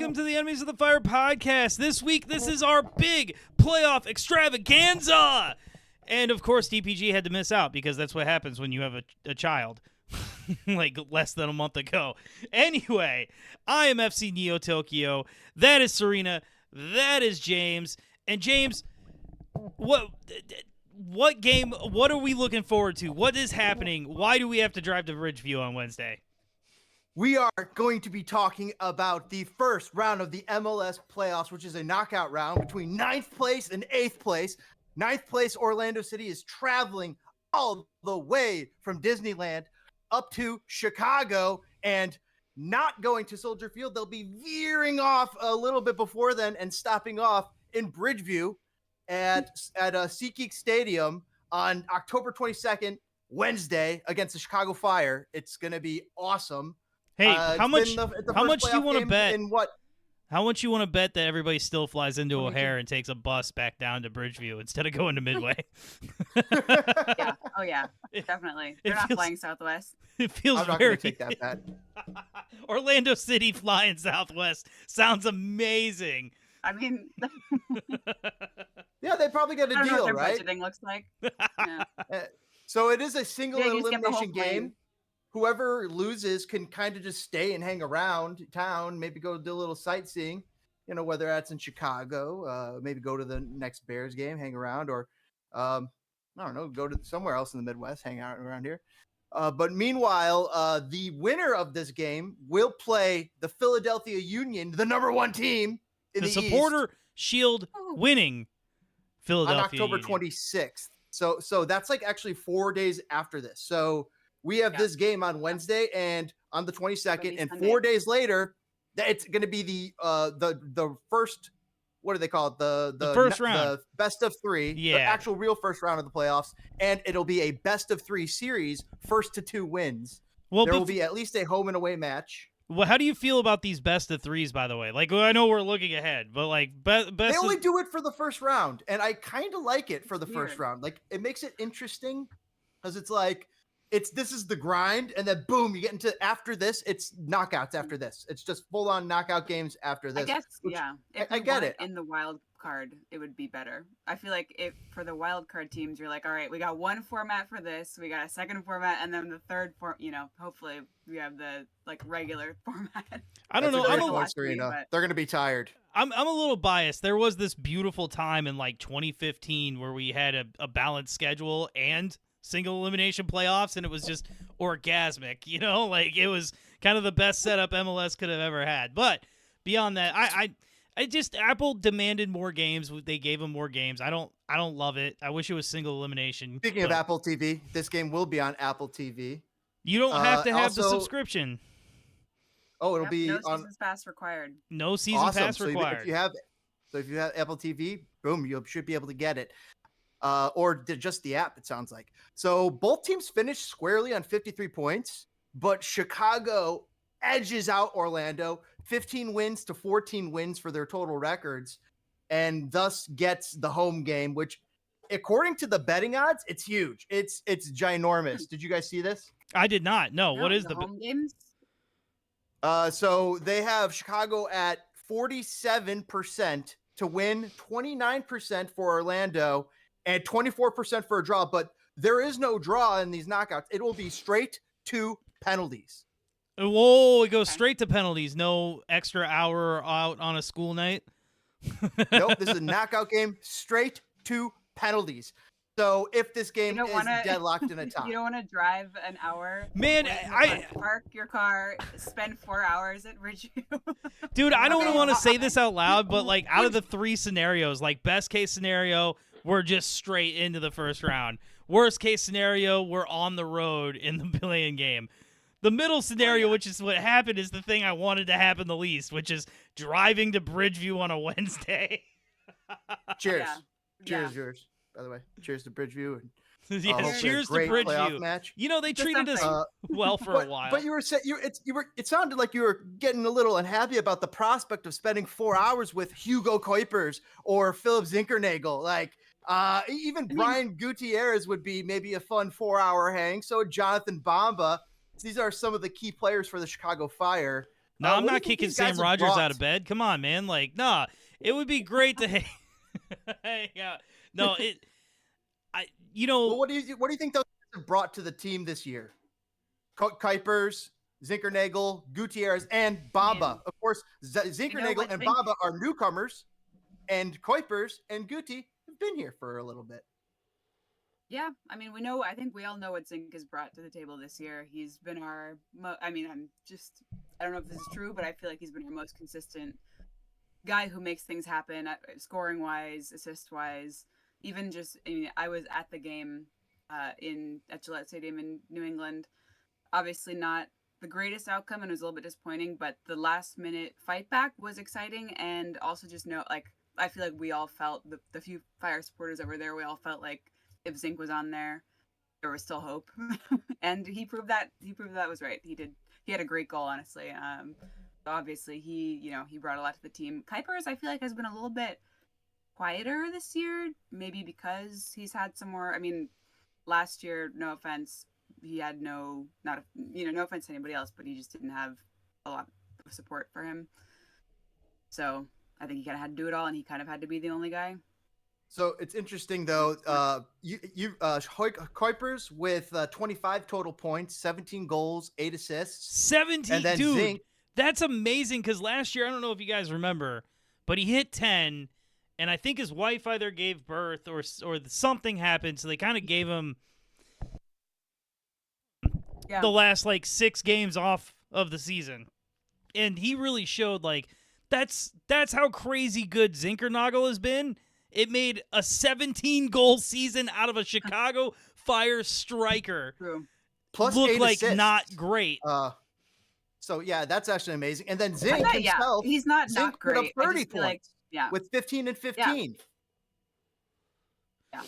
welcome to the Enemies of the Fire podcast. This week, this is our big playoff extravaganza. And, of course, DPG had to miss out because that's what happens when you have a child, like less than a month ago. Anyway, I am FC Neo Tokyo. That is Serena. That is James. And, James, what game, what are we looking forward to? What is happening? Why do we have to drive to Bridgeview on Wednesday? We are going to be talking about the first round of the MLS playoffs, which is a knockout round between 9th place and 8th place. 9th place Orlando City is traveling all the way from Disneyland up to Chicago and not going to Soldier Field. They'll be veering off a little bit before then and stopping off in Bridgeview at SeatGeek Stadium on October 22nd, Wednesday, against the Chicago Fire. It's going to be awesome. Hey, how much do you want to bet? How much you want to bet that everybody still flies into O'Hare and takes a bus back down to Bridgeview instead of going to Midway? Yeah. Oh, yeah. Definitely. They're not flying Southwest. It feels I'm not very. Going to take that bet. Orlando City flying Southwest sounds amazing. I mean, yeah, they probably get a I don't know deal, what their right? budgeting looks like. Yeah. So it is a single Yeah, you just get the whole elimination game. Whoever loses can kind of just stay and hang around town, maybe go do a little sightseeing, whether that's in Chicago, maybe go to the next Bears game, hang around, or I don't know, go to somewhere else in the Midwest, hang out around here. But meanwhile, the winner of this game will play the Philadelphia Union, the number 1 team in the Supporter East, Shield winning Philadelphia on October Union. 26th. So that's like actually 4 days after this. So we have this game on Wednesday and on the 22nd, and Sunday. 4 days later, it's going to be the first. What do they call it? The first round, the best of 3, the actual real first round of the playoffs, and it'll be a best of 3 series, first to 2 wins. Well, there will be at least a home and away match. Well, how do you feel about these best of 3s, by the way? Like, I know we're looking ahead, but like best. They only do it for the first round, and I kind of like it for the Weird. first round. Like, it makes it interesting because it's like. This is the grind, and then boom, you get into after this. It's knockouts after this. It's just full on knockout games after this. I guess, yeah. If I get it. In the wild card, it would be better. I feel like for the wild card teams, you're like, all right, we got one format for this, we got a second format, and then the third hopefully we have the like regular format. I don't know. They're going to be tired. I'm a little biased. There was this beautiful time in like 2015 where we had a balanced schedule and single elimination playoffs, and it was just orgasmic, like it was kind of the best setup MLS could have ever had. But beyond that, I just Apple demanded more games. They gave them more games. I don't love it. I wish it was single elimination. Speaking of Apple TV, this game will be on Apple TV. You don't have to have the subscription. Oh, it'll be no on season pass required. No season pass required. If you have Apple TV, boom, you should be able to get it. Or just the app, it sounds like. So both teams finished squarely on 53 points, but Chicago edges out Orlando, 15 wins to 14 wins for their total records, and thus gets the home game, which, according to the betting odds, it's huge. It's ginormous. Did you guys see this? I did not. No. What is the home games? So they have Chicago at 47% to win, 29% for Orlando, and 24% for a draw, but there is no draw in these knockouts. It will be straight to penalties. Whoa, it goes straight to penalties. No extra hour out on a school night? Nope, this is a knockout game, straight to penalties. So if this game is deadlocked in a tie. You don't want to drive an hour. Man, park your car, spend 4 hours at Bridgeview. Dude, I don't want to say this out loud, but like out of the 3 scenarios, like best case scenario, we're just straight into the first round. Worst case scenario, we're on the road in the play-in game. The middle scenario, which is what happened, is the thing I wanted to happen the least, which is driving to Bridgeview on a Wednesday. Cheers. Cheers, yours, by the way. Cheers to Bridgeview. And yes, cheers to Bridgeview. Match. They treated us well for a while. But you were it sounded like you were getting a little unhappy about the prospect of spending 4 hours with Hugo Kuipers or Philip Zinkernagel. Like, even Brian Gutierrez would be maybe a fun 4-hour hang. So Jonathan Bamba. These are some of the key players for the Chicago Fire. No, I'm what do you not think kicking these guys Sam have Rogers brought? out of bed. Come on, man. Like, nah, it would be great to yeah. No, Well, what do you think those guys have brought to the team this year? Kuipers, Zinkernagel, Gutierrez, and Bamba. Of course, Zinkernagel what and Zink- Bamba are newcomers, and Kuipers and Guti have been here for a little bit. Yeah, I mean, we know. I think we all know what Zink has brought to the table this year. He's been our. I mean, I don't know if this is true, but I feel like he's been our most consistent guy who makes things happen, scoring wise, assist wise. Even just, I mean, I was at the game at Gillette Stadium in New England. Obviously, not the greatest outcome, and it was a little bit disappointing. But the last minute fight back was exciting, and also just I feel like we all felt the few Fire supporters that were there. We all felt like if Zink was on there was still hope, and he proved that was right. He had a great goal, honestly. So obviously he brought a lot to the team. Kuipers, I feel like, has been a little bit quieter this year, maybe because he's had some more. I mean, last year, no offense, he had no offense to anybody else, but he just didn't have a lot of support for him. So I think he kind of had to do it all, and he kind of had to be the only guy. So it's interesting though. Kuipers with 25 total points, 17 goals, 8 assists. 17, and then dude. Zink, That's amazing because last year, I don't know if you guys remember, but he hit 10, and I think his wife either gave birth or something happened, so they kind of gave him the last 6 games off of the season. And he really showed that's how crazy good Zinkernagel has been. It made a 17-goal season out of a Chicago Fire striker. True. plus look 8 like assists. not great. So yeah, that's actually amazing. And then Zink himself, he's not put up great. 30 points. Yeah. With 15 and 15. Yeah.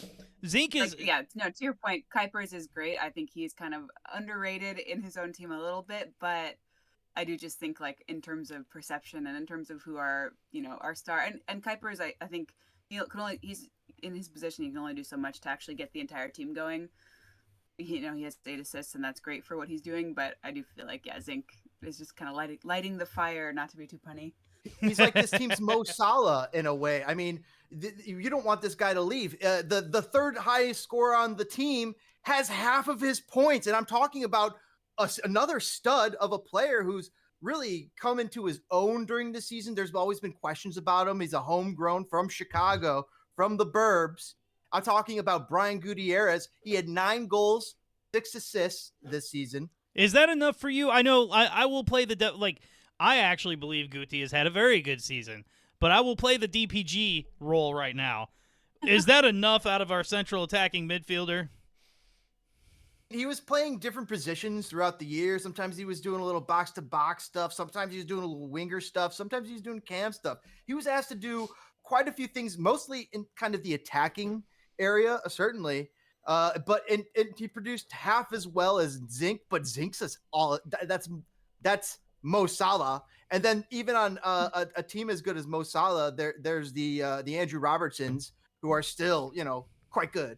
Zink is to your point, Kuipers is great. I think he's kind of underrated in his own team a little bit, but I do just think in terms of perception and in terms of who our star and Kuipers, I think he's in his position, he can only do so much to actually get the entire team going. He has 8 assists, and that's great for what he's doing, but I do feel like Zink is just kind of lighting the fire, not to be too punny. He's like this team's Mo Salah in a way. I mean, you don't want this guy to leave. The third highest scorer on the team has half of his points, and I'm talking about another stud of a player who's really come into his own during the season. There's always been questions about him. He's a homegrown from Chicago, from the burbs. I'm talking about Brian Gutierrez. He had 9 goals, 6 assists this season. Is that enough for you? I know I will play I actually believe Guti has had a very good season, but I will play the DPG role right now. Is that enough out of our central attacking midfielder? He was playing different positions throughout the year. Sometimes he was doing a little box-to-box stuff. Sometimes he was doing a little winger stuff. Sometimes he was doing cam stuff. He was asked to do quite a few things, mostly in kind of the attacking area, certainly. But he produced half as well as Zink, but Zink's is all that's Mo Salah. And then even on a team as good as Mo Salah, there's the Andrew Robertsons, who are still, quite good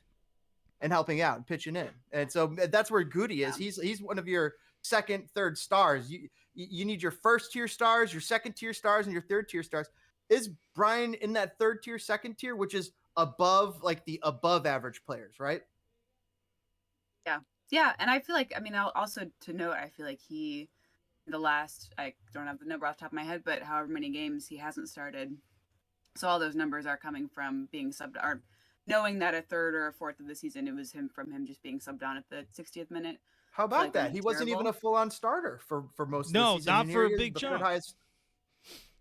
and helping out and pitching in. And so that's where Guti is. He's one of your second, third stars. You need your first tier stars, your second tier stars, and your third tier stars. Is Brian in that third tier, second tier, which is above the above average players, right? Yeah. And I feel like, also to note, I feel like I don't have the number off the top of my head, but however many games he hasn't started. So all those numbers are coming from being subbed, or knowing that a third or a fourth of the season, it was from him just being subbed on at the 60th minute. How about that? He wasn't even a full-on starter for most of the season. No, not for a big chunk.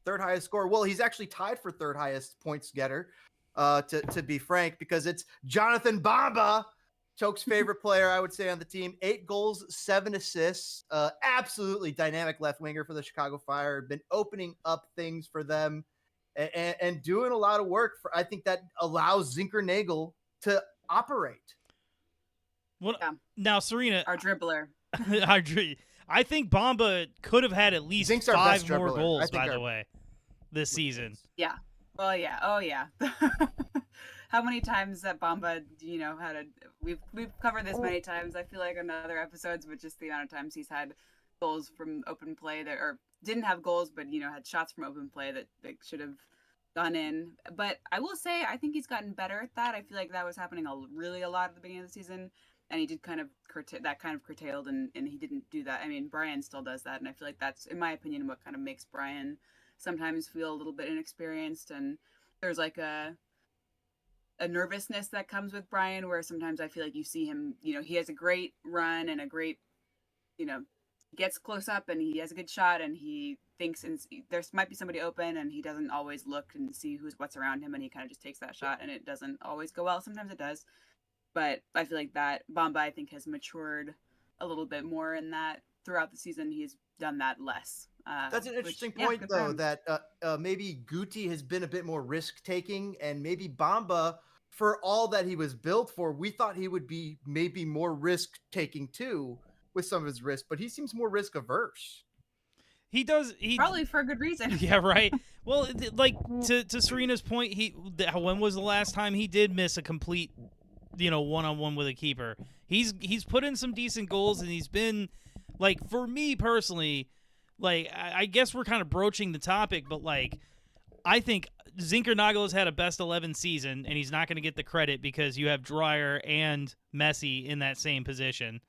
Third highest score. Well, he's actually tied for third highest points getter, to be frank, because it's Jonathan Bamba, Choke's favorite player, I would say, on the team. 8 goals, 7 assists. Absolutely dynamic left winger for the Chicago Fire. Been opening up things for them and doing a lot of work. I think that allows Zinkernagel to operate. Now, Serena, our dribbler. I think Bamba could have had at least Zink's 5 more goals, by the way, this season. Yeah. Oh yeah. How many times that Bamba, we've covered this many times, I feel like, on other episodes, but just the amount of times he's had goals from open play that are didn't have goals, but had shots from open play that should have gone in. But I will say, I think he's gotten better at that. I feel like that was happening a lot at the beginning of the season, and he did kind of curtailed, and he didn't do that. I mean, Brian still does that, and I feel like that's, in my opinion, what kind of makes Brian sometimes feel a little bit inexperienced. And there's like a nervousness that comes with Brian, where sometimes I feel like you see him, he has a great run and a great, gets close up and he has a good shot and he thinks there might be somebody open and he doesn't always look and see what's around him, and he kind of just takes that shot and it doesn't always go well. Sometimes it does. But I feel like that Bamba, I think, has matured a little bit more in that throughout the season. He's done that less. That's an interesting point, though, that maybe Guti has been a bit more risk-taking, and maybe Bamba, for all that he was built for, we thought he would be maybe more risk-taking, too, with some of his risk, but he seems more risk-averse. He does. Probably for a good reason. Yeah, right. Well, like, to Serena's point, when was the last time he did miss a complete, one-on-one with a keeper? He's put in some decent goals, and he's been, like, for me personally, like, I guess we're kind of broaching the topic, but, like, I think Zinkernagel has had a best 11 season, and he's not going to get the credit because you have Dreyer and Messi in that same position,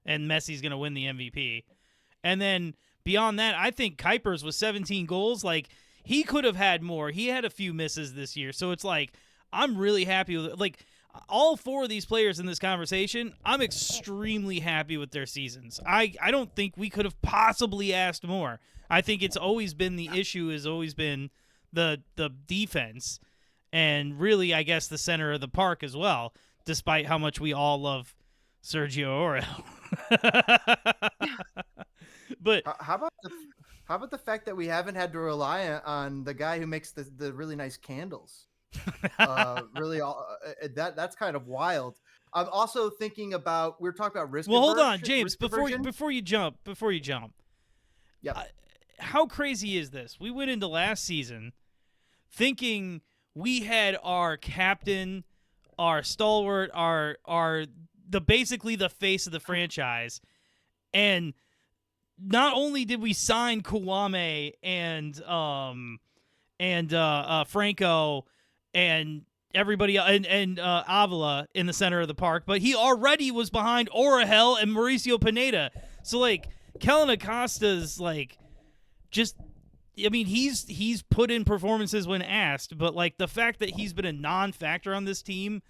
and Messi's going to win the MVP. And then beyond that, I think Kuipers with 17 goals, like, he could have had more. He had a few misses this year, so it's like, I'm really happy with it. Like, all four of these players in this conversation, I'm extremely happy with their seasons. I don't think we could have possibly asked more. I think it's always been the issue has always been the defense, and really, I guess, the center of the park as well, despite how much we all love Sergio Orel. But how about the fact that we haven't had to rely on the guy who makes the really nice candles? Really, that's kind of wild. I'm also thinking about, we were talking about risk. Well, hold on, James. Before you jump. Yeah. How crazy is this? We went into last season thinking we had our captain, our stalwart, our basically the face of the franchise, and not only did we sign Kouame and Franco and everybody and Avila in the center of the park, but he already was behind Orahel and Mauricio Pineda. So, like, Kellen Acosta's, like, just, I mean, he's put in performances when asked, but, like, the fact that he's been a non-factor on this team,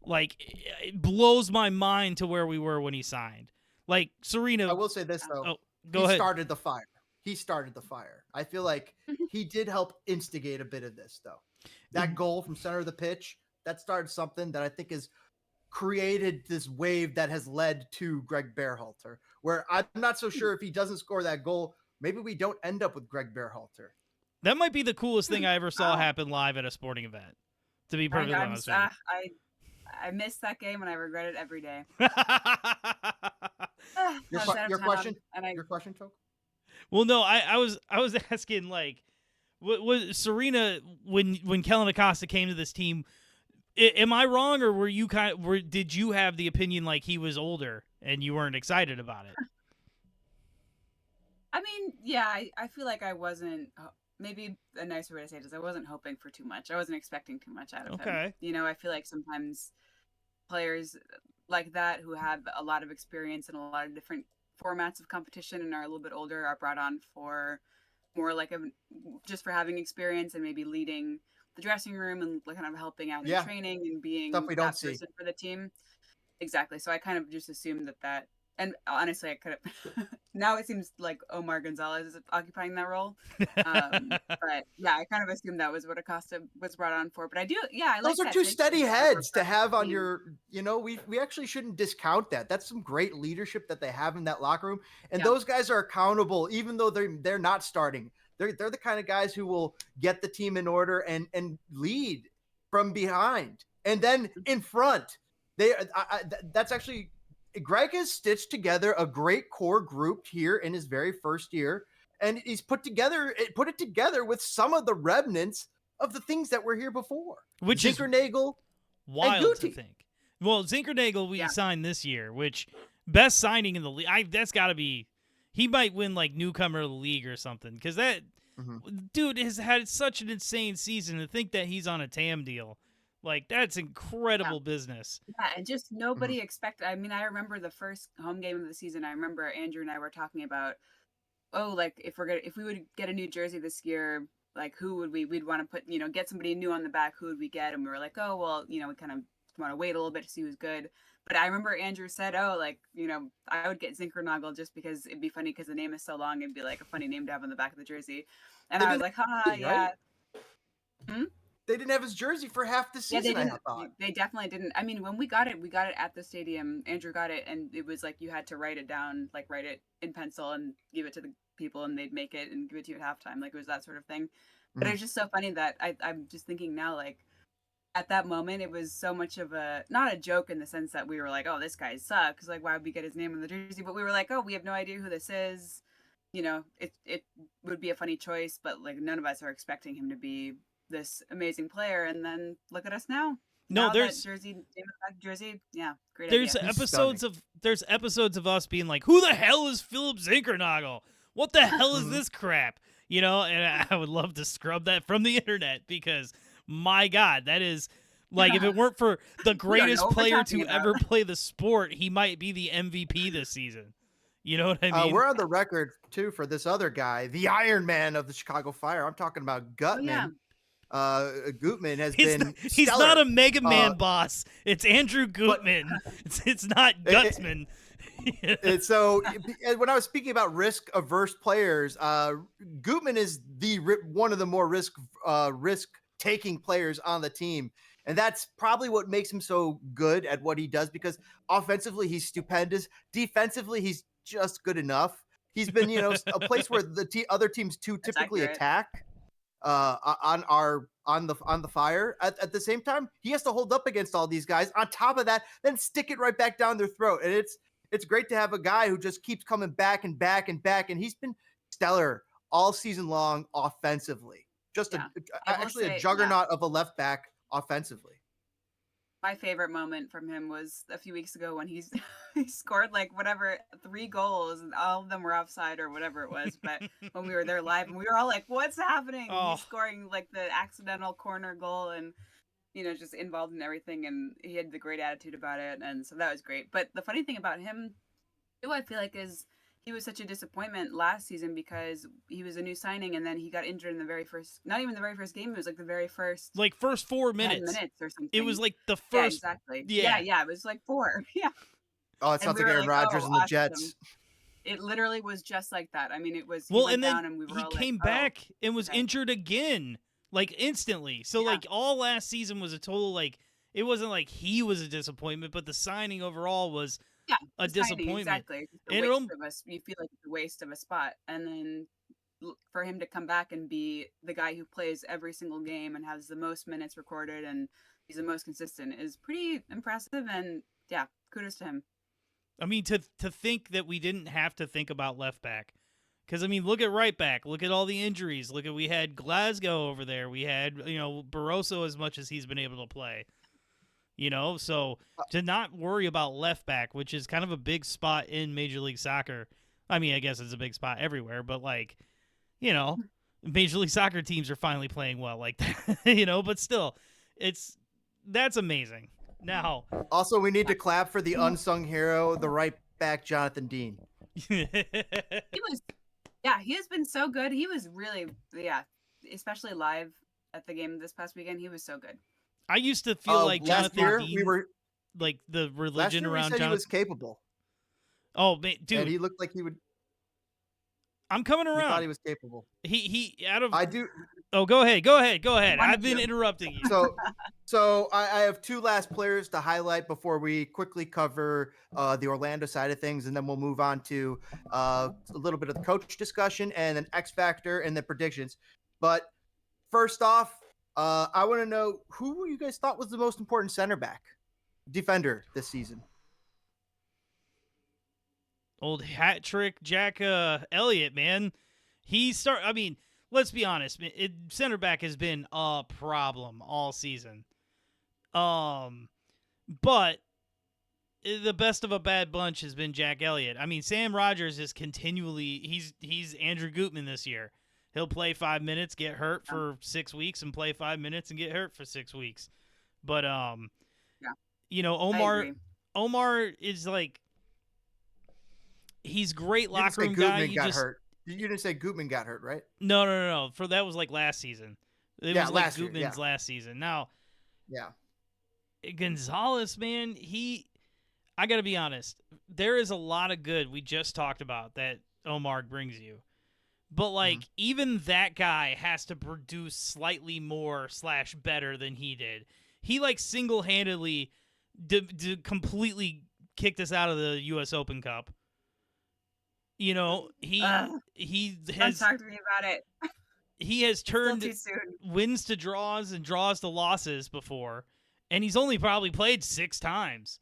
like, it blows my mind to where we were when he signed. Like, Serena. I will say this, though. Go ahead. He started the fire. I feel like he did help instigate a bit of this, though. That goal from center of the pitch, that started something that I think has created this wave that has led to Greg Berhalter, where I'm not so sure if he doesn't score that goal, maybe we don't end up with Greg Berhalter. That might be the coolest thing I ever saw happen live at a sporting event, to be perfectly honest with you. I missed that game and I regret it every day. Your question, Toke? Well, no, I was asking, like, was Serena, when Kellen Acosta came to this team, am I wrong, or were you did you have the opinion like he was older and you weren't excited about it? I mean, yeah, I feel like I wasn't, maybe a nicer way to say it is I wasn't hoping for too much. I wasn't expecting too much out of him. I feel like sometimes players like that who have a lot of experience in a lot of different formats of competition and are a little bit older are brought on for more like just for having experience and maybe leading the dressing room and kind of helping out in training and being that person for the team. Exactly. So I kind of just assumed that, and honestly, I could have, now it seems like Omar Gonzalez is occupying that role. But yeah, I kind of assumed that was what Acosta was brought on for. But I do, I like those are two steady heads to have on your, we actually shouldn't discount that. That's some great leadership that they have in that locker room. And those guys are accountable, even though they're not starting. They're the kind of guys who will get the team in order and lead from behind and then in front. That's actually, Greg has stitched together a great core group here in his very first year, and he's put it together with some of the remnants of the things that were here before. Which Zinkernagel, is wild to think. Well, Zinkernagel we signed this year, which best signing in the league. That's got to be. he might win like newcomer of the league or something. Because that dude has had such an insane season. To think that he's on a TAM deal, like that's incredible business. Yeah, and just nobody expected. I mean, I remember the first home game of the season. I remember Andrew and I were talking about, oh, like if we would get a new jersey this year, like who would we'd want to put, get somebody new on the back, who would we get? And we were like, oh, well, we kind of want to wait a little bit to see who's good. But I remember Andrew said, oh, like, I would get Zinkernagel just because it'd be funny because the name is so long. It'd be like a funny name to have on the back of the jersey. And I was like, yeah. Right? They didn't have his jersey for half the season. Yeah, they definitely didn't. I mean, when we got it at the stadium. Andrew got it, and it was like you had to write it down, like write it in pencil and give it to the people, and they'd make it and give it to you at halftime. Like it was that sort of thing. But it's just so funny that I'm just thinking now, like at that moment, it was so much of not a joke in the sense that we were like, oh, this guy sucks. Like, why would we get his name on the jersey? But we were like, oh, we have no idea who this is. It would be a funny choice, but like none of us are expecting him to be this amazing player. And then look at us now. No, there's jersey. Yeah, great. There's idea. episodes of us being like, who the hell is Philip Zinkernagel? What the hell is this crap? And I would love to scrub that from the internet because my God, that is like if it weren't for the greatest player to ever play the sport, he might be the MVP this season. You know what I mean? We're on the record too for this other guy, the Ironman of the Chicago Fire. I'm talking about Gutman. Gutman has been he's not a Mega Man boss. It's Andrew Gutman. It's not Gutsman. So when I was speaking about risk averse players, Gutman is one of the more risk taking players on the team. And that's probably what makes him so good at what he does, because offensively, he's stupendous. Defensively, he's just good enough. He's been, a place where the other teams typically attack on the Fire. At the same time, he has to hold up against all these guys. On top of that, then stick it right back down their throat. And it's great to have a guy who just keeps coming back and back and back. And he's been stellar all season long offensively. Just a juggernaut of a left back offensively. My favorite moment from him was a few weeks ago when he scored like 3 goals and all of them were offside or whatever it was. But when we were there live and we were all like, what's happening? Oh. He's scoring like the accidental corner goal and, just involved in everything. And he had the great attitude about it. And so that was great. But the funny thing about him, too, I feel like is he was such a disappointment last season because he was a new signing and then he got injured in not even the very first game. It was like the very first 4 minutes. 10 minutes or something. It was like the first. Yeah, exactly. Yeah. It was like 4. Yeah. Oh, it sounds like Aaron Rodgers and the Jets. It literally was just like that. I mean, it was. And then he came back and was injured again, like instantly. So like all last season was a total it wasn't like he was a disappointment, but the signing overall was. Yeah, a disappointment. Exactly. You feel like it's a waste of a spot. And then for him to come back and be the guy who plays every single game and has the most minutes recorded and he's the most consistent is pretty impressive. And yeah, kudos to him. I mean, to think that we didn't have to think about left back. Because, I mean, look at right back. Look at all the injuries. We had Glasgow over there. We had, Barroso as much as he's been able to play. So to not worry about left back, which is kind of a big spot in Major League Soccer. I mean, I guess it's a big spot everywhere, but Major League Soccer teams are finally playing well like that, but still that's amazing. Now, also we need to clap for the unsung hero, the right back, Jonathan Dean. He has been so good. He was really, especially live at the game this past weekend. He was so good. I used to feel like Jonathan Dean, we were like the religion around Jonathan. He was capable. Oh, man, dude, and he looked like he would. I'm coming around. I thought he was capable. I do. Oh, go ahead. I've been interrupting you. So I have 2 last players to highlight before we quickly cover the Orlando side of things, and then we'll move on to a little bit of the coach discussion and an X factor and the predictions. But first off. I want to know who you guys thought was the most important center back defender this season. Old hat trick Jack Elliott, man. I mean, let's be honest. Center back has been a problem all season. But the best of a bad bunch has been Jack Elliott. I mean, Sam Rogers is continually he's Andrew Gutman this year. He'll play 5 minutes, get hurt for 6 weeks, and play 5 minutes and get hurt for 6 weeks. But Yeah. you know, Omar is like he's great locker room guy. You got hurt. You didn't say Gutman got hurt, right? No. For that was like last season. It was like last year, Gutman's last season. Now, yeah, Gonzalez, man, I got to be honest. There is a lot of good we just talked about that Omar brings you. But, like, even that guy has to produce slightly more / better than he did. He, like, single-handedly completely kicked us out of the U.S. Open Cup. You know, he has... Don't talk to me about it. He has turned wins to draws and draws to losses before, and he's only probably played 6 times,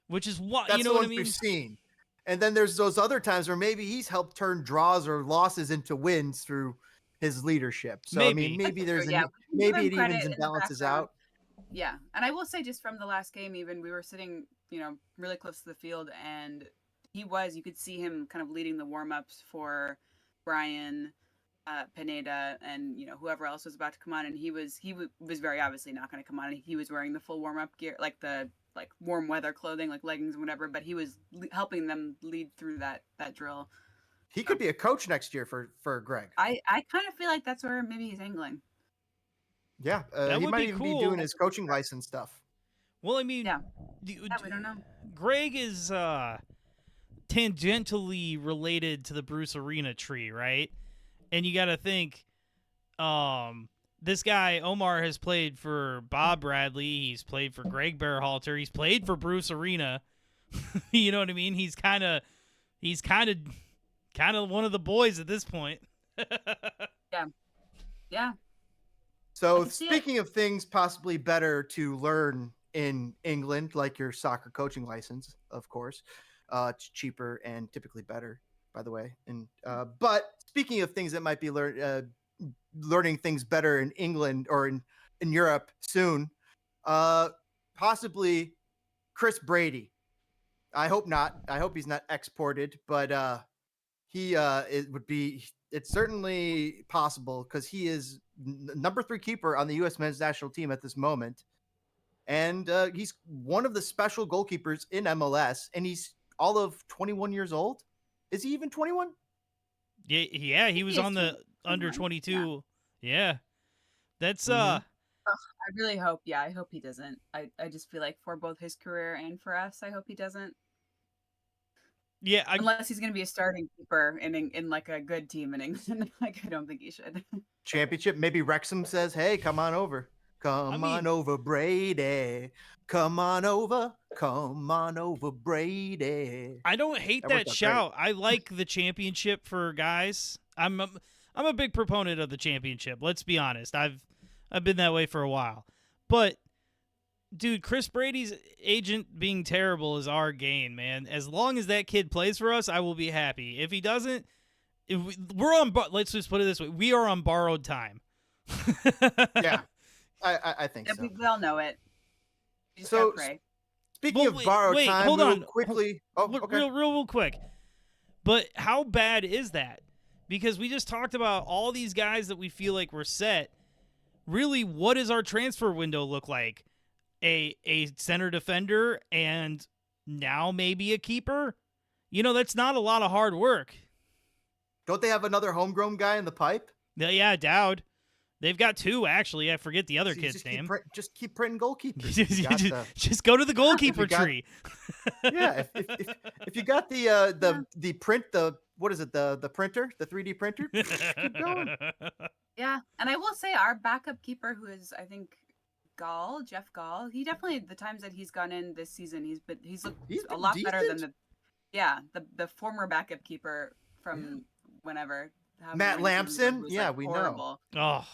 which is what that's you know what I mean. We've seen, and then there's those other times where maybe he's helped turn draws or losses into wins through his leadership. So I mean, maybe there's maybe it evens and balances out. Yeah, and I will say, just from the last game, even we were sitting, really close to the field, and you could see him kind of leading the warm-ups for Brian. Pineda and whoever else was about to come on, and he was very obviously not going to come on. He was wearing the full warm up gear, like the warm weather clothing, like leggings and whatever. But he was helping them lead through that drill. He could be a coach next year for Greg. I kind of feel like that's where maybe he's angling. Yeah, he might even be doing his coaching license stuff. Well, I mean, we don't know. Greg is tangentially related to the Bruce Arena tree, right? And you got to think, this guy, Omar, has played for Bob Bradley. He's played for Greg Berhalter. He's played for Bruce Arena. You know what I mean? He's kind of one of the boys at this point. Yeah. So speaking of things possibly better to learn in England, like your soccer coaching license, of course, it's cheaper and typically better, by the way. And but speaking of things that might be learning things better in England or in Europe soon, possibly Chris Brady. I hope not. I hope he's not exported, but it's certainly possible because he is number 3 keeper on the U.S. men's national team at this moment. And he's one of the special goalkeepers in MLS, and he's all of 21 years old. Is he even 21? Yeah, he was on the under 22. Yeah. That's I really hope. Yeah, I hope he doesn't. I just feel like for both his career and for us, I hope he doesn't. Yeah, unless he's going to be a starting keeper in like a good team in England. Like, I don't think he should. Championship. Maybe Wrexham says, "Hey, come on over. Come on over, Brady. Come on over, Brady." I don't hate that shout. Great. I like the championship for guys. I'm a big proponent of the championship. Let's be honest. I've been that way for a while. But dude, Chris Brady's agent being terrible is our gain, man. As long as that kid plays for us, I will be happy. If he doesn't, let's just put it this way: we are on borrowed time. Yeah. I think so. We all know it. So, speaking of borrowed time, hold on. Quickly. Okay. Real quick. But how bad is that? Because we just talked about all these guys that we feel like we're set. Really, what does our transfer window look like? A center defender and now maybe a keeper? That's not a lot of hard work. Don't they have another homegrown guy in the pipe? Yeah, Dowd. They've got 2, actually. I forget the other kid's name. Just keep printing goalkeepers. Just go to the goalkeeper tree. Yeah, if you got the print, what is it? The printer, the 3D printer. Keep going. Yeah, and I will say our backup keeper, who is I think Jeff Gall. He definitely, the times that he's gone in this season, he's looked a lot better than the former backup keeper from whenever. Matt Lampson, we horrible. know. Oh,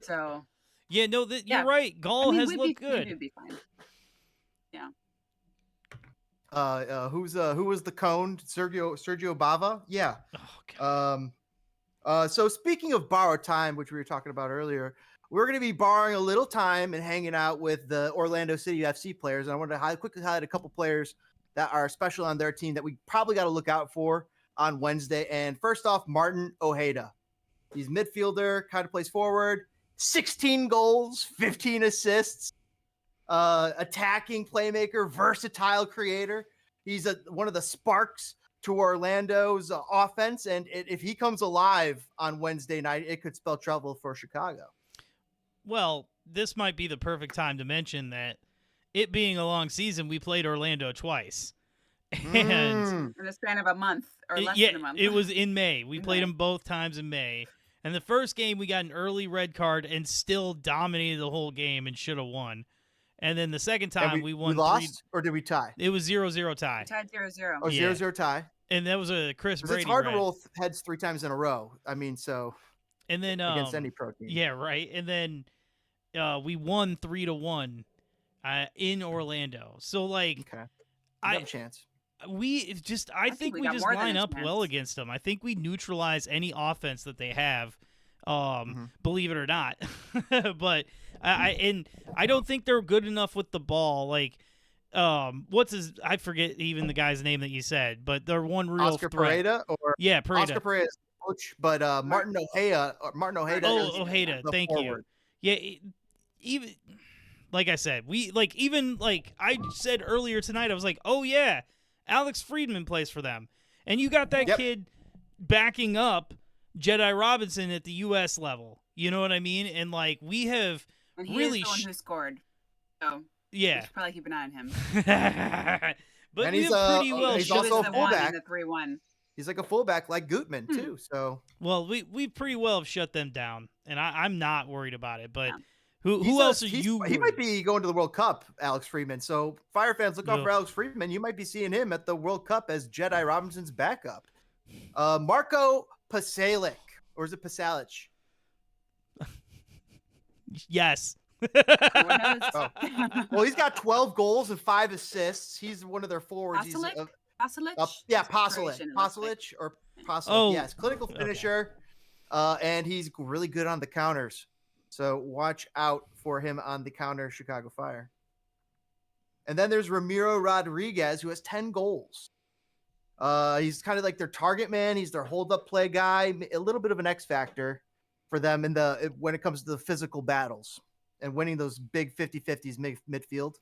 so yeah, no, you're right. Gall has looked good. We'd be fine. Yeah. Who was the cone? Sergio Bava? Yeah. Oh, God. So speaking of borrowed time, which we were talking about earlier, we're going to be borrowing a little time and hanging out with the Orlando City FC players. And I wanted to quickly highlight a couple players that are special on their team that we probably got to look out for on Wednesday. And first off, Martin Ojeda. He's midfielder, kind of plays forward, 16 goals, 15 assists, attacking playmaker, versatile creator. He's one of the sparks to Orlando's offense. And if he comes alive on Wednesday night, it could spell trouble for Chicago. Well, this might be the perfect time to mention that it being a long season, we played Orlando twice. And in the span of a month or less than a month. It was in May. We played them both times in May. And the first game, we got an early red card and still dominated the whole game and should have won. And then the second time, we won. We lost, or did we tie? It was 0-0 tie. We tied 0-0. Oh, 0-0 tie. And that was a Chris Brady. It's hard red. to roll heads 3 times in a row. I mean, so. And then against any pro team. Yeah, right. And then we won 3-1 in Orlando. So like, okay, I have a chance. I think we just line up well against them. I think we neutralize any offense that they have. Believe it or not, but I don't think they're good enough with the ball. Like, I forget even the guy's name that you said, but they're one real Oscar threat. Pereira or Pareda. Oscar Pereira is coach, but Martin Ojeda. Oh, Ojeda, thank you. Yeah, even like I said, I said earlier tonight, I was like, oh yeah, Alex Friedman plays for them, and you got that kid backing up Jedi Robinson at the U.S. level. You know what I mean? And like we have and he really is the one who scored. So yeah, we should probably keep an eye on him. But and he's pretty well. He's also a fullback. The 3-1. He's like a fullback, like Gutman too. So we pretty well have shut them down, and I'm not worried about it. But who else are you? He might be going to the World Cup, Alex Friedman. So Fire fans, look out for Alex Friedman. You might be seeing him at the World Cup as Jedi Robinson's backup. Marco Pasalic, or is it Pasalic? Yes. Oh. Well, he's got 12 goals and 5 assists. He's one of their forwards. Pasalic? Yeah, Pasalic or Pasalic. Oh. Yes, clinical finisher. And he's really good on the counters. So watch out for him on the counter, Chicago Fire. And then there's Ramiro Rodriguez, who has 10 goals. He's kind of like their target man. He's their hold-up play guy, a little bit of an X factor for them when it comes to the physical battles and winning those big 50-50s midfield.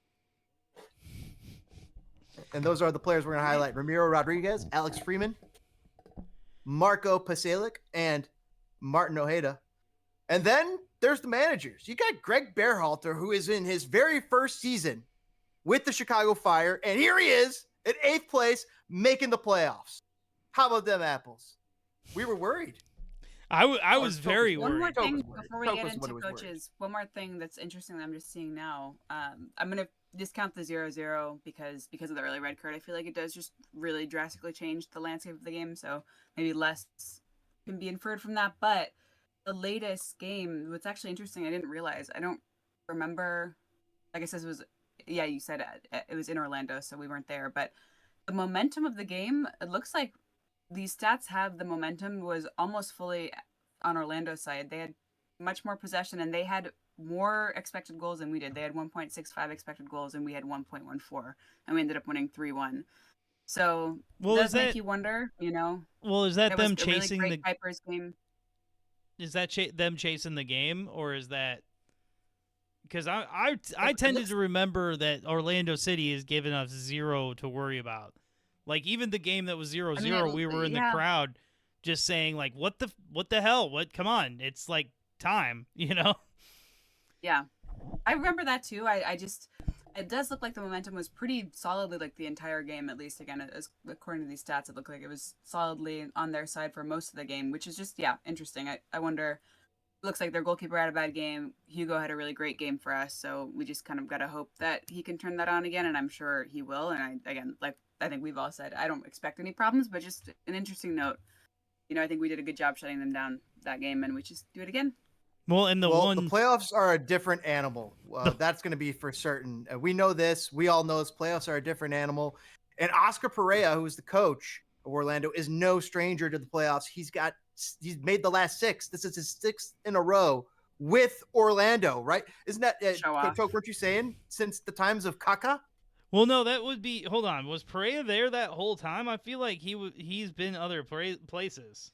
And those are the players we're going to highlight. Ramiro Rodriguez, Alex Freeman, Marco Pasalic, and Martin Ojeda. And then there's the managers. You got Greg Berhalter, who is in his very first season with the Chicago Fire. And here he is at 8th place, making the playoffs. How about them apples? We were worried. I was very worried. One more thing before we get into coaches. One more thing that's interesting that I'm just seeing now. I'm going to discount the 0-0 because of the early red card. I feel like it does just really drastically change the landscape of the game. So maybe less can be inferred from that. But the latest game, what's actually interesting, I didn't realize. I don't remember. I guess this was, you said it was in Orlando, so we weren't there. But the momentum of the game, it looks like these stats have the momentum was almost fully on Orlando's side. They had much more possession, and they had more expected goals than we did. They had 1.65 expected goals, and we had 1.14, and we ended up winning 3-1. So it does make you wonder, Well, is that them chasing really great Vipers game? Is that them chasing the game, or is that because I tended to remember that Orlando City is giving us 0 to worry about. Like even the game that was 0-0, we were in the crowd just saying like, what the hell? Come on. It's like time, Yeah. I remember that too. It does look like the momentum was pretty solidly like the entire game, at least again, as according to these stats, it looked like it was solidly on their side for most of the game, which is just, interesting. I wonder, looks like their goalkeeper had a bad game. Hugo had a really great game for us. So we just kind of got to hope that he can turn that on again. And I'm sure he will. And I think we've all said, I don't expect any problems, but just an interesting note. I think we did a good job shutting them down that game, and we just do it again. Well, the playoffs are a different animal. That's going to be for certain. We know this. We all know this. Playoffs are a different animal. And Oscar Pereira, who is the coach of Orlando, is no stranger to the playoffs. He's made the last 6. This is his 6th in a row with Orlando, right? Isn't that, Coach, weren't you saying since the times of Kaká? Well, no, that would be. Hold on, was Perea there that whole time? I feel like he's been other places.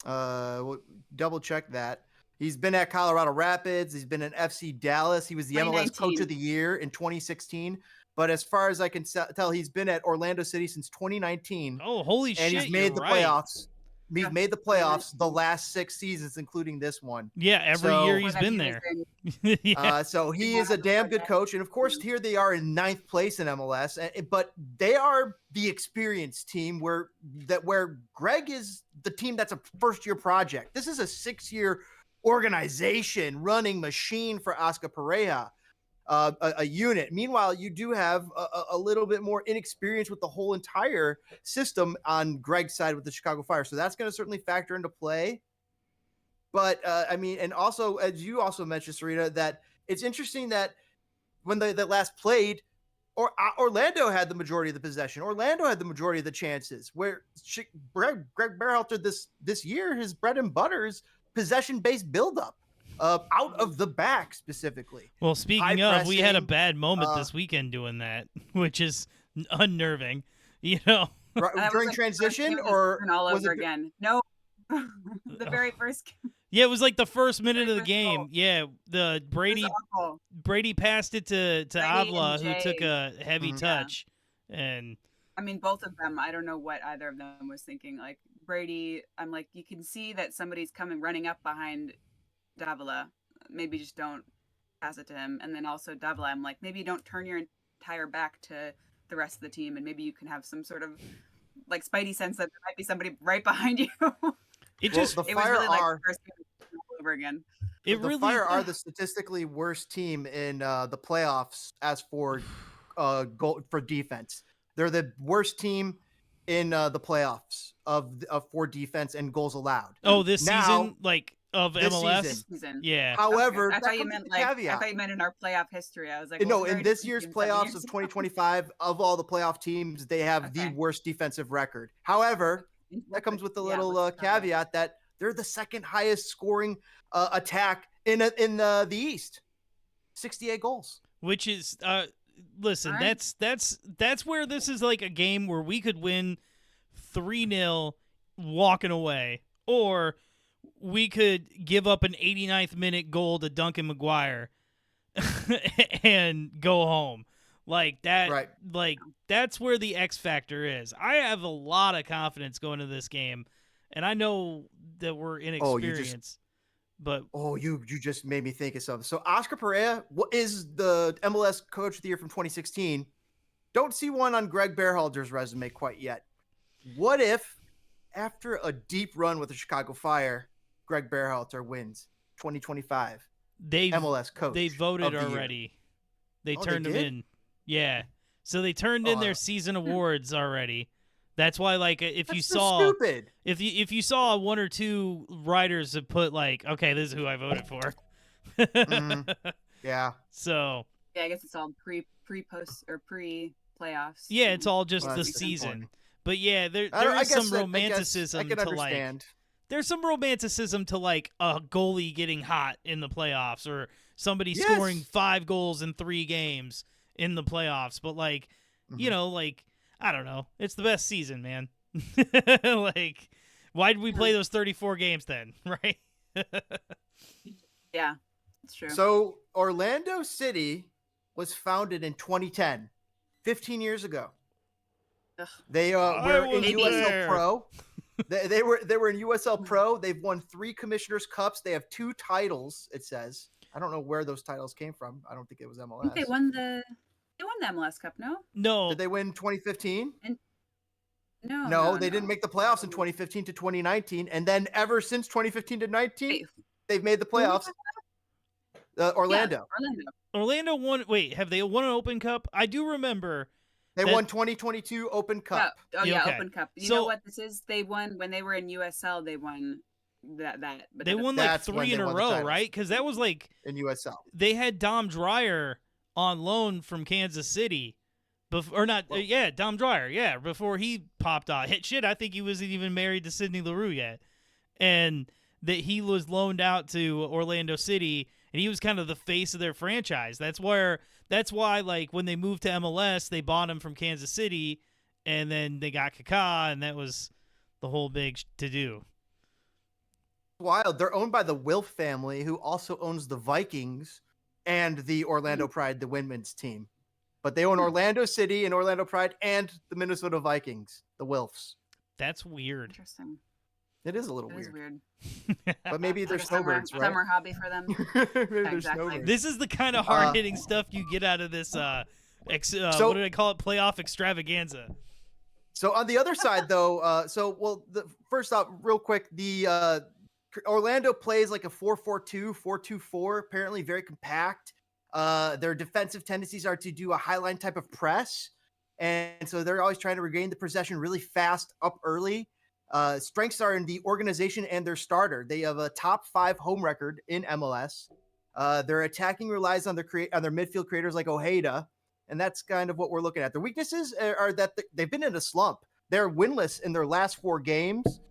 We'll double check that. He's been at Colorado Rapids. He's been in FC Dallas. He was the MLS Coach of the Year in 2016. But as far as I can tell, he's been at Orlando City since 2019. Oh, holy shit! And he's made the right. playoffs. He's made the playoffs the last 6 seasons, including this one. Yeah, every year he's been there. Yeah. So he is a damn good coach. And, of course, here they are in 9th place in MLS. But they are the experienced team where Greg is the team that's a first-year project. This is a 6-year organization running machine for Oscar Perea. A unit. Meanwhile, you do have a little bit more inexperience with the whole entire system on Greg's side with the Chicago Fire. So that's going to certainly factor into play. But I mean, and also, as you also mentioned, Sarita, that it's interesting that when they last played, Orlando had the majority of the possession. Orlando had the majority of the chances. Where Greg Berhalter this year, his bread and butter is possession-based buildup. Out of the back specifically. Well, speaking of, we had a bad moment this weekend doing that, which is unnerving. You know, during transition or all over again? No, the very first. Yeah, it was like the first minute of the game. Goal. Yeah, the Brady passed it to Avila, who took a heavy touch, and I mean both of them. I don't know what either of them was thinking. Like Brady, I'm like, you can see that somebody's running up behind Davila, maybe just don't pass it to him. And then also Davila, I'm like, maybe you don't turn your entire back to the rest of the team, and maybe you can have some sort of like spidey sense that there might be somebody right behind you. It was really like the first game all over again. The Fire are the statistically worst team in the playoffs as for goal for defense. They're the worst team in the playoffs for defense and goals allowed. Oh, this season, like. Of MLS, season. Yeah. However, I thought you meant in our playoff history. I was like, no, in this year's playoffs of 2025, of all the playoff teams, they have the worst defensive record. However, that comes with a little caveat that they're the second highest scoring attack in the East, 68 goals. Which is, listen, right. that's where this is like a game where we could win 3-0 walking away, or we could give up an 89th minute goal to Duncan McGuire and go home. Like that, right. Like that's where the X factor is. I have a lot of confidence going into this game, and I know that we're inexperienced. You just made me think of something. So Oscar Perea is the MLS Coach of the Year from 2016. Don't see one on Greg Berhalter's resume quite yet. What if, after a deep run with the Chicago Fire, Greg Berhalter wins 2025 MLS Coach? They voted already. They turned them in. Yeah. So they turned in their season awards already. That's why, like, if you saw one or two writers that put like, okay, this is who I voted for. Yeah. So. Yeah, I guess it's all pre-post or pre-playoffs. Yeah, it's all just the season. Important. But yeah, there is some romanticism to like. There's some romanticism to like a goalie getting hot in the playoffs, or somebody scoring 5 goals in 3 games in the playoffs. But like, you know, like, I don't know. It's the best season, man. Like, why did we play those 34 games then? Right? Yeah, it's true. So Orlando City was founded in 2010, 15 years ago. Ugh. They were in USL Pro. They were in USL Pro. They've won 3 Commissioners Cups. They have 2 titles. It says. I don't know where those titles came from. I don't think it was MLS. I think they won the MLS Cup. No. Did they win 2015? No, they didn't make the playoffs in 2015 to 2019, and then ever since 2015 to 19, they've made the playoffs. Orlando. Yeah, Orlando won. Wait, have they won an Open Cup? I do remember. They won 2022 Open Cup. Open Cup. You know what this is? They won when they were in USL. They won that. But they won like 3 in a row, right? Because that was like in USL. They had Dom Dreyer on loan from Kansas City, Dom Dreyer, before he popped off. Shit, I think he wasn't even married to Sidney LaRue yet, and that he was loaned out to Orlando City. and he was kind of the face of their franchise. That's why like when they moved to MLS, they bought him from Kansas City, and then they got Kaká, and that was the whole big to do. Wild. They're owned by the Wilf family, who also owns the Vikings and the Orlando Pride, the women's team. But they own Orlando City and Orlando Pride and the Minnesota Vikings, the Wilfs. That's weird. Interesting. It is a little It is weird. weird. But maybe they're Like a summer, snowbirds, right? summer hobby for them. Maybe they're Exactly. snowbirds. This is the kind of hard hitting stuff you get out of this. So- what did I call it? Playoff extravaganza. So on the other side, though, first off, real quick, the Orlando plays like a 4-4-2, 4-2-4, apparently very compact. Their defensive tendencies are to do a highline type of press. And so they're always trying to regain the possession really fast up early. Strengths are in the organization and their starter. They have a top 5 home record in MLS. Their attacking relies on their midfield creators like Ojeda. And that's kind of what we're looking at. Their weaknesses are that they've been in a slump. They're winless in their last 4 games,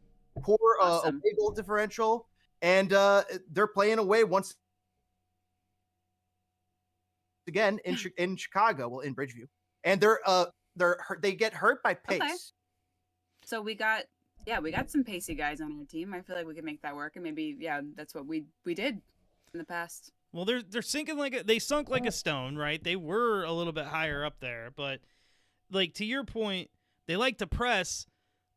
poor Awesome. away goal differential, and they're playing away once again in Chicago, well, in Bridgeview, and they get hurt by pace. Okay. So we got some pacey guys on our team. I feel like we can make that work, and maybe that's what we did in the past. Well, they're sinking they sunk like a stone, right? They were a little bit higher up there, but like to your point, they like to press,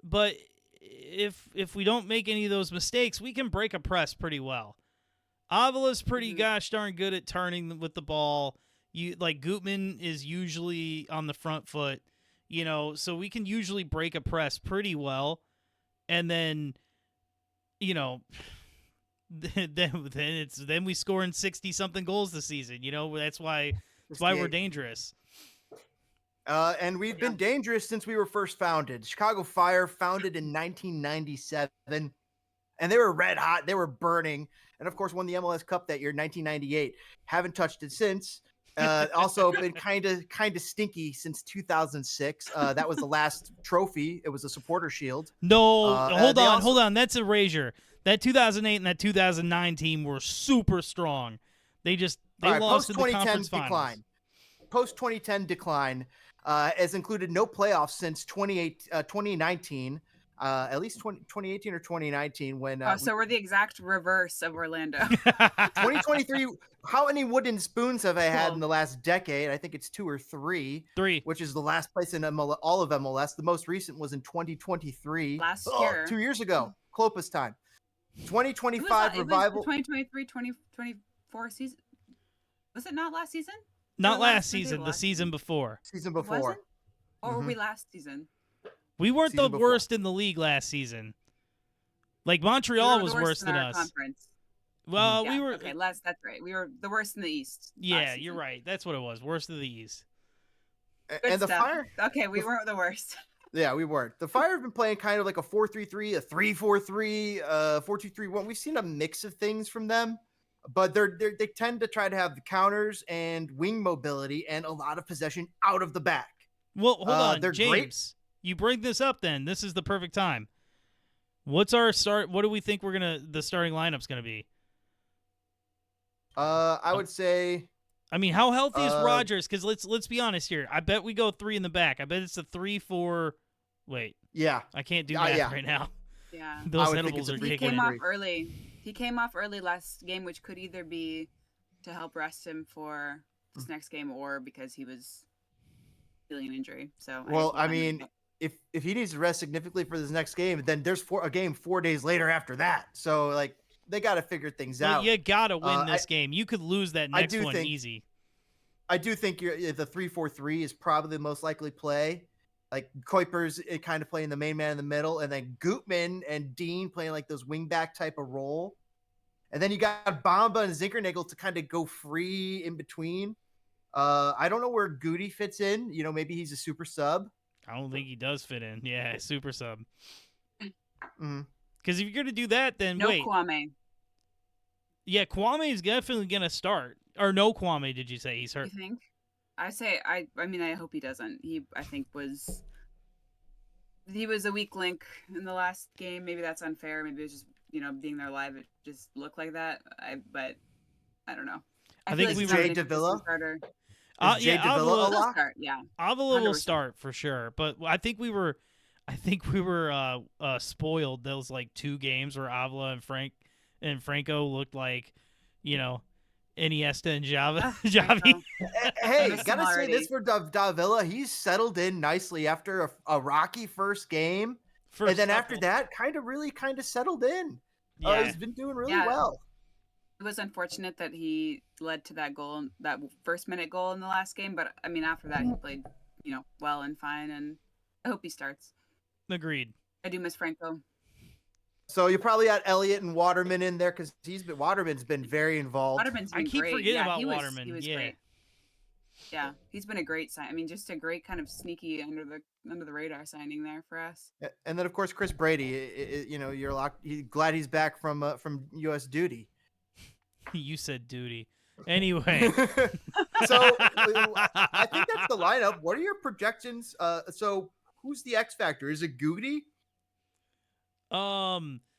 but if we don't make any of those mistakes, we can break a press pretty well. Avila's pretty gosh darn good at turning with the ball. Gutman is usually on the front foot, so we can usually break a press pretty well, and then then we score in 60 something goals this season. That's why we're dangerous. And we've been dangerous since we were first founded. Chicago Fire, founded in 1997, and they were red hot. They were burning, and of course won the MLS Cup that year, 1998. Haven't touched it since. Also been kind of stinky since 2006. That was the last trophy. It was a supporter shield. No, hold on. That's erasure. That 2008 and that 2009 team were super strong. They lost in the conference finals. Post 2010 decline has included no playoffs since 2019, at least 2018 or 2019 when. So we're the exact reverse of Orlando. 2023. How many wooden spoons have I had in the last decade? I think it's 2 or 3. 3, which is the last place in all of MLS. The most recent was in 2023. Last year, 2 years ago, Klopa's time. 2025 revival. 2023-2024 season. Was it not last season? Not last season. The season before. Season before. Was it? Or were we last season? We weren't the worst in the league last season. Like Montreal was worse than us. Conference. Well, we were. Okay, that's right. We were the worst in the East. Yeah, you're right. That's what it was. Worst of the East. And the Fire. Okay, we weren't the worst. Yeah, we weren't. The Fire have been playing kind of like a 4-3-3, a 3-4-3, 4-2-3-1. We've seen a mix of things from them, but they tend to try to have the counters and wing mobility and a lot of possession out of the back. Well, hold on, they're James. great. You bring this up, then this is the perfect time. What's our start? What do we think the starting lineup's gonna be? I would say. I mean, how healthy is Rodgers? Because let's be honest here. I bet we go 3 in the back. I bet it's a 3-4. Wait. Yeah. I can't do math right now. Yeah. Those edibles are He kicking came in. off early. He came off early last game, which could either be to help rest him for this next game or because he was feeling an injury. So. I mean, if he needs to rest significantly for this next game, then there's a game 4 days later after that. So like they got to figure things out. You got to win this game. You could lose that next one easy. I do think the 3-4-3 is probably the most likely play. Like Kuiper's kind of playing the main man in the middle, and then Gutman and Dean playing like those wingback type of role. And then you got Bamba and Zinkernagel to kind of go free in between. I don't know where Goody fits in. Maybe he's a super sub. I don't think he does fit in. Yeah, super sub. Mm-hmm. Because if you're going to do that, then no wait. Kwame. Yeah, Kwame is definitely going to start. Or no Kwame, did you say? He's hurt. You think? I mean, I hope he doesn't. I think he was a weak link in the last game. Maybe that's unfair. Maybe it's just, being there live, it just looked like that. But I don't know. I feel think like we he's were- not an Jay Davila? inconsistent starter. Is Jay Yeah, Davila a Avila, He'll lock? start, yeah. Avila will 100%. start for sure. But I think we were spoiled those like 2 games where Avila and Franco looked like, you know, Iniesta and Ah, Javi. Hey, miss him gotta say this already. for Davila. He's settled in nicely after a rocky first game. First And then after couple. that, kind of settled in. Yeah. He's been doing really Yeah. well. It was unfortunate that he led to that goal, that first minute goal in the last game. But I mean, after that, he played, well and fine. And I hope he starts. Agreed. I do miss Franco. So you probably had Elliott and Waterman in there because Waterman's been very involved. Waterman's I been keep great. forgetting Yeah, about he was, Waterman. He was Yeah. great. Yeah, he's been a great sign. I mean, just a great kind of sneaky under the radar signing there for us. And then of course Chris Brady. You're locked. Glad he's back from U.S. duty. You said duty. Anyway. So I think that's the lineup. What are your projections? So who's the X factor? Is it Goody?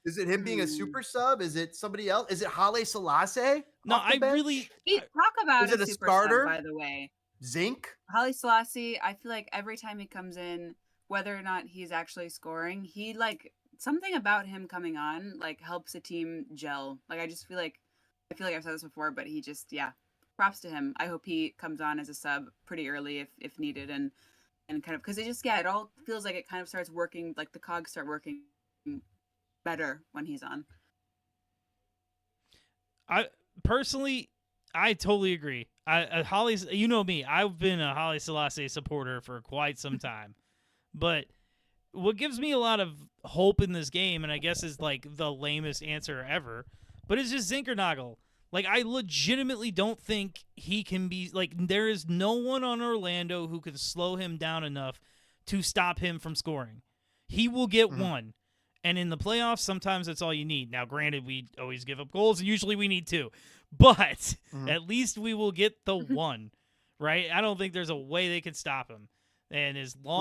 Is it him being a super sub? Is it somebody else? Is it Haile Selassie? No, off the I bench? really We talk about Is it a super starter? sub, by the way. Zinc? Haile Selassie, I feel like every time he comes in, whether or not he's actually scoring, he like something about him coming on like helps a team gel. Like I feel like I've said this before, but he just props to him. I hope he comes on as a sub pretty early if needed and kind of because it all feels like it kind of starts working, like the cogs start working better when he's on. I personally, I totally agree. Holly's, you know me, I've been a Haile Selassie supporter for quite some time. But what gives me a lot of hope in this game, and I guess is like the lamest answer ever, but it's just Zinkernagel. Like, I legitimately don't think he can be, like, there is no one on Orlando who can slow him down enough to stop him from scoring. He will get one. And in the playoffs, sometimes that's all you need. Now, granted, we always give up goals, and usually we need 2. But at least we will get the one, right? I don't think there's a way they can stop him. And as long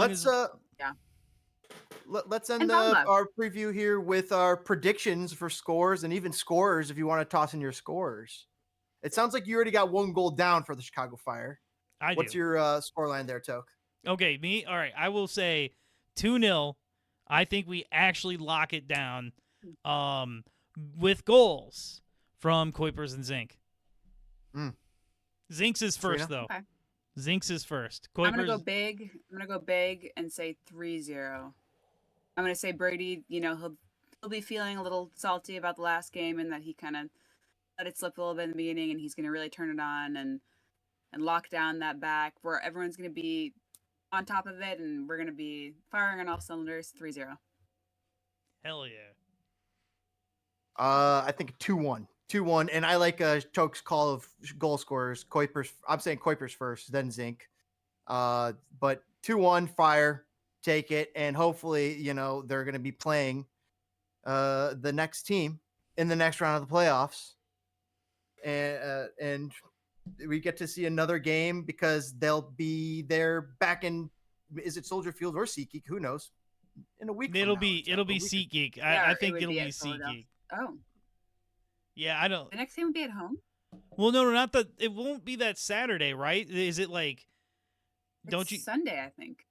Let's end our preview here with our predictions for scores and even scorers if you want to toss in your scores. It sounds like you already got 1 goal down for the Chicago Fire. What's your scoreline there, Toke? Okay, me? All right, I will say 2-0. I think we actually lock it down with goals from Kuipers and Zink. Zink's is first, though. Okay. Zink's is first. I'm going to go big. I'm going to go big and say 3-0. I'm going to say Brady, he'll be feeling a little salty about the last game and that he kind of let it slip a little bit in the beginning, and he's going to really turn it on and lock down that back where everyone's going to be on top of it, and we're going to be firing on all cylinders. 3-0. Hell yeah. I think 2-1. 2-1, and I like Toke's call of goal scorers. Kuipers. I'm saying Kuipers first, then Zink. But 2-1 Fire, take it, and hopefully, they're going to be playing the next team in the next round of the playoffs, and we get to see another game because they'll be there back in. Is it Soldier Field or SeatGeek? Who knows? In a week. It'll be SeatGeek. I think it'll be SeatGeek. Oh. Yeah, I don't. The next game will be at home? Well, no, not that. It won't be that Saturday, right? Is it like? It's Sunday, I think.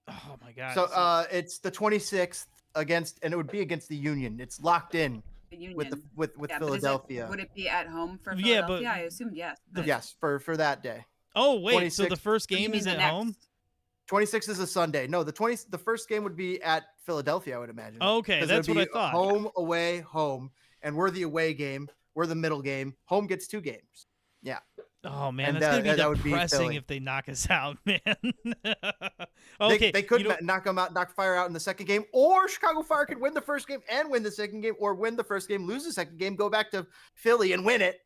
Oh my god. So it's the 26th and it would be against the Union. It's locked in. The Union. with Philadelphia. Would it be at home for Philadelphia? Yeah, but I assumed yes. Yes, for that day. Oh wait, 26th. so the first game is at home? 26th is a Sunday. No, the first game would be at Philadelphia, I would imagine. Okay, that's what I thought. Home, away, home, and we're the away game. We're the middle game. Home gets 2 games. Yeah. Oh man, And, that's gonna be that would be depressing Philly. if they knock us out, man. Okay, they could knock Fire out in the second game, or Chicago Fire could win the first game and win the second game, or win the first game, lose the second game, go back to Philly and win it.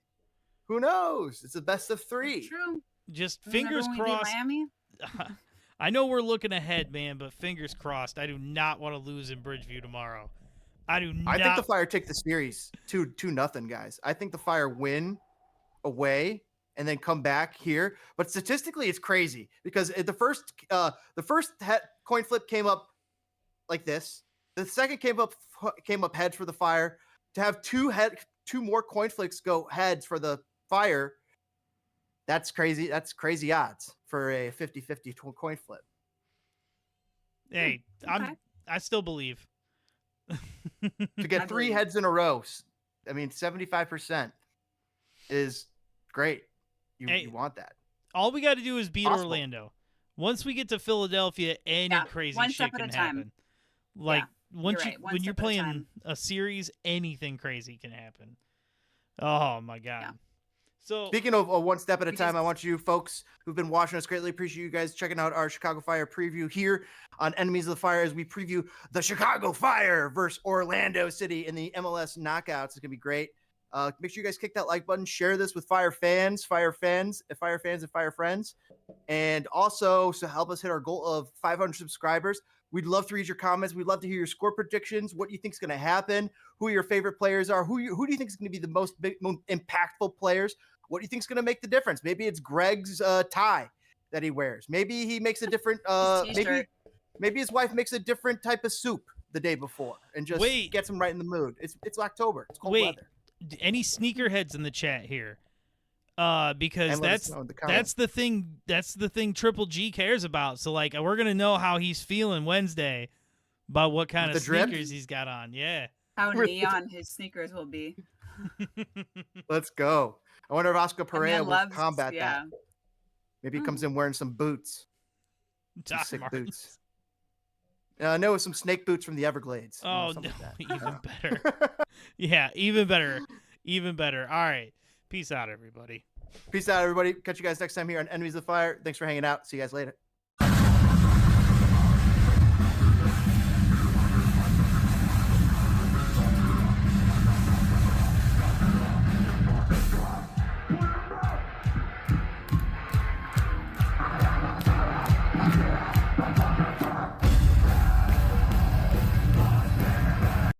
Who knows? It's the best of 3. True. Just Remember fingers when we beat crossed. Miami? I know we're looking ahead, man, but fingers crossed. I do not want to lose in Bridgeview tomorrow. I think the Fire take the series 2-0, guys. I think the Fire win away and then come back here. But statistically, it's crazy because the first coin flip came up like this. The second came up heads for the Fire. To have two more coin flips go heads for the Fire, that's crazy. That's crazy odds for a 50-50 coin flip. Hey, Okay. I still believe. To get I 3 believe. heads in a row, I mean, 75% is great. Hey, You want that. all we got to do is beat Possible. Orlando. Once we get to Philadelphia, any Yeah, crazy one shit step at can a time. happen. Like you're right. One when you're step at a playing time. a series, anything crazy can happen. Oh my god. Yeah. So Speaking of one step at a We time, just- I want you folks who've been watching us greatly appreciate you guys checking out our Chicago Fire preview here on Enemies of the Fire as we preview the Chicago Fire versus Orlando City in the MLS knockouts. It's gonna be great. Make sure you guys kick that like button, share this with Fire fans, and Fire friends, and also so help us hit our goal of 500 subscribers. We'd love to read your comments. We'd love to hear your score predictions. What you think is going to happen? Who your favorite players are? Who do you think is going to be the most impactful players? What do you think is going to make the difference? Maybe it's Greg's tie that he wears. Maybe he makes a different. Maybe his wife makes a different type of soup the day before and just gets him right in the mood. It's October. It's cold weather. Any sneakerheads in the chat here? Because And let us know in the that's the thing Triple G cares about. So like we're gonna know how he's feeling Wednesday by what kind of sneakers he's got on. Yeah. How neon his sneakers will be. Let's go. I wonder if Oscar Pereira will combat yeah. that. Maybe he comes in wearing some boots. Some Doc sick Martens. boots. No, some snake boots from the Everglades. Oh, something no, like that. even better. Yeah, even better. Even better. All right. Peace out, everybody. Peace out, everybody. Catch you guys next time here on Enemies of the Fire. Thanks for hanging out. See you guys later.